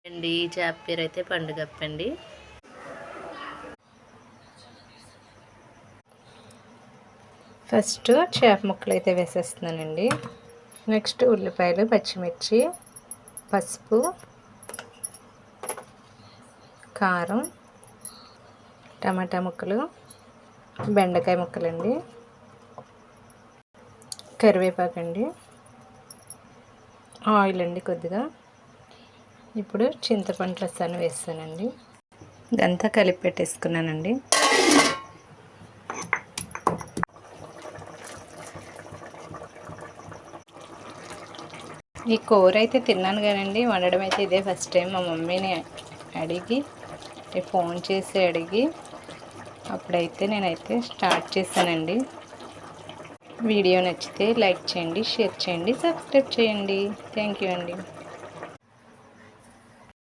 అండి ఈ చేప పేరు అయితే పండుగప్పండి. ఫస్ట్ చేప ముక్కలు అయితే వేసేస్తున్నానండి. నెక్స్ట్ ఉల్లిపాయలు, పచ్చిమిర్చి, పసుపు, కారం, టమాటా ముక్కలు, బెండకాయ ముక్కలండి, కరివేపాకండి, ఆయిల్ అండి కొద్దిగా. ఇప్పుడు చింతపండు రసాన్ని వేస్తానండి. ఇదంతా కలిపి పెట్టేసుకున్నానండి. ఈ కూర అయితే తిన్నాను కానండి, వండడం అయితే ఇదే ఫస్ట్ టైం. మా మమ్మీని అడిగి ఫోన్ చేసి అడిగి అప్పుడైతే నేనైతే స్టార్ట్ చేశానండి. వీడియో నచ్చితే లైక్ చేయండి, షేర్ చేయండి, సబ్స్క్రైబ్ చేయండి. థ్యాంక్ యూ అండి.